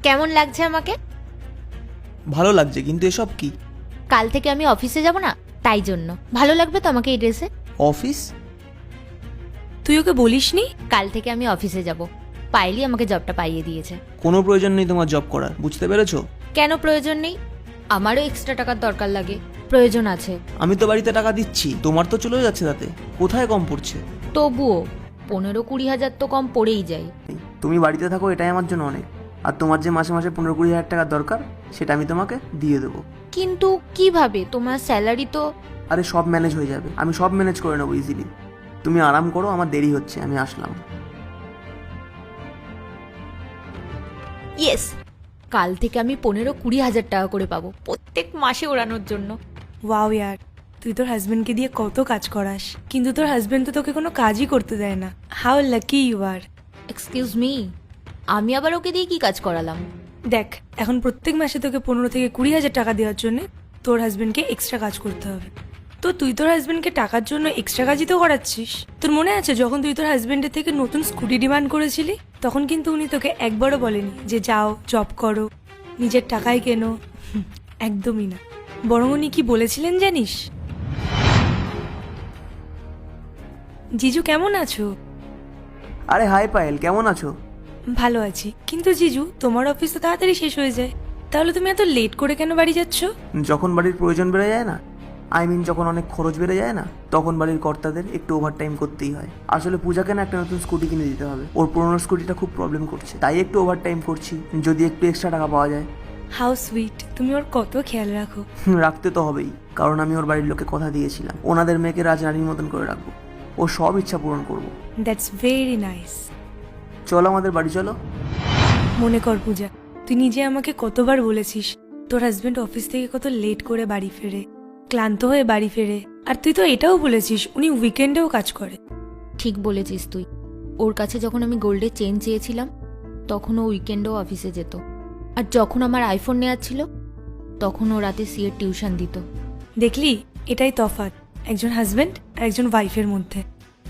কেমন লাগছে আমাকে? ভালো লাগছে, কিন্তু এসব কি? কাল থেকে আমি অফিসে যাব না, তাই জন্য। ভালো লাগবে তো আমাকে এই ড্রেসে? অফিস? তুই ওকে বলিসনি? কাল থেকে আমি অফিসে যাব। পাইলি আমাকে জবটা পাইয়ে দিয়েছে। কোনো প্রয়োজন নেই তোমার জব করার, বুঝতে পেরেছো? কেন প্রয়োজন নেই? আমারও এক্সট্রা টাকার দরকার লাগে, প্রয়োজন আছে। আমি তো বাড়িতে টাকা দিচ্ছি, তোমার তো চলে যাচ্ছে, তাতে কোথায় কম পড়ছে? তবুও 15-20 হাজার তো কম পড়েই যায়। তুমি বাড়িতে থাকো, এটাই আমার জন্য অনেক। আর তোমার যে মাসে মাসে 15-20 হাজার টাকার দরকার, সেটা আমি তোমাকে দিয়ে দেবো। কিন্তু কিভাবে? তোমার স্যালারি তো... আরে সব ম্যানেজ হয়ে যাবে, আমি সব ম্যানেজ করে নেবো ইজিলি। তুমি আরাম করো, আমার দেরি হচ্ছে, আমি আসলাম। ইয়েস, কাল থেকে আমি 15-20 হাজার টাকা করে পাবো প্রত্যেক মাসে ওড়ানোর জন্য। ওয়াও ইয়ার, তুই তোর হাজবেন্ডকে দিয়ে কত কাজ করাস, কিন্তু তোর হাজবেন্ড তো তোকে কোনো কাজই করতে দেয় না। How lucky you are. Excuse me, আমি আবার ওকে দিয়ে কি কাজ করালাম? দেখ, এখন প্রত্যেক মাসে তোকে 15 থেকে 20 হাজার টাকা দেওয়ার জন্য তোর হাজবেন্ডকে এক্সট্রা কাজ করতে হবে। তো তুই তোর হাজবেন্ডকে টাকার জন্য এক্সট্রা কাজই তো করাচ্ছিস। তোর মনে আছে যখন তুই তোর হাজবেন্ডের থেকে নতুন স্কুটি ডিমান্ড করেছিলি, তখন কিন্তু উনি তোকে একবারও বলেনি যে যাও জব করো, নিজের টাকায় কেনো। একদমই না। বরং উনি কি বলেছিলেন জানিস? জিজু কেমন আছো? আরে হাই পায়েল, কেমন আছো? ভালো আছি, কিন্তু জিজু তোমার অফিস তো তাড়াতাড়ি শেষ হয়ে যায়, তাহলে তুমি এত লেট করে কেন বাড়ি যাচ্ছ? যখন বাড়ির প্রয়োজন বেড়ে যায় না, যখন অনেক খরচ বেড়ে যায় না, তখন বাড়ির কর্তাদের একটু ওভারটাইম করতেই হয়। আসলে পূজাকে না একটা নতুন স্কুটি কিনে দিতে হবে, ওর পুরোনো স্কুটিটা খুব প্রবলেম করছে, তাই একটু ওভারটাইম করছি, যদি একটু এক্সট্রা টাকা পাওয়া যায়। হাউ সুইট, তুমি ওর কত খেয়াল রাখো। রাখতে তো হবেই, কারণ আমি ওর বাড়ির লোকে কথা দিয়েছিলাম, ওনাদের মেয়েকে রাজরানীর মতন করে রাখবো, ও সব ইচ্ছা পূরণ করবো। That's very nice. চলো আমাদের বাড়ি চলো। মনে কর পূজা, তুই নিজে আমাকে কতবার বলেছিস তোর হাজবেন্ড অফিস থেকে কত লেট করে বাড়ি ফেরে, ক্লান্ত হয়ে বাড়ি ফেরে। আর তুই তো এটাও বলেছিস উনি উইকেন্ডেও কাজ করে। ঠিক বলেছিস তুই। ওর কাছে যখন আমি গোল্ডের চেন চেয়েছিলাম, তখন ও উইকেন্ডেও অফিসে যেত। আর যখন আমার আইফোন নেওয়ার ছিল, তখন ও রাতে সিএর টিউশন দিত। দেখলি, এটাই তফাৎ একজন হাজবেন্ড আর একজন ওয়াইফের মধ্যে।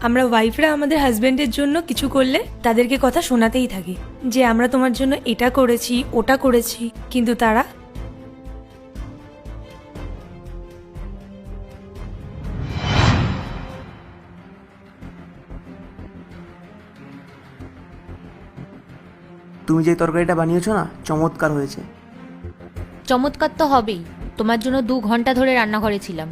আমরা ওয়াইফরা আমাদের হাজবেন্ডের জন্য কিছু করলে তাদেরকে কথা শোনাতেই থাকি যে আমরা তোমার জন্য এটা করেছি ওটা করেছি, কিন্তু তারা তুমি যে তরকারিটা বানিয়েছো না, চমৎকার হয়েছে। চমৎকার তো হবেই, তোমার জন্য 2 ঘন্টা ধরে রান্নাঘরে ছিলাম।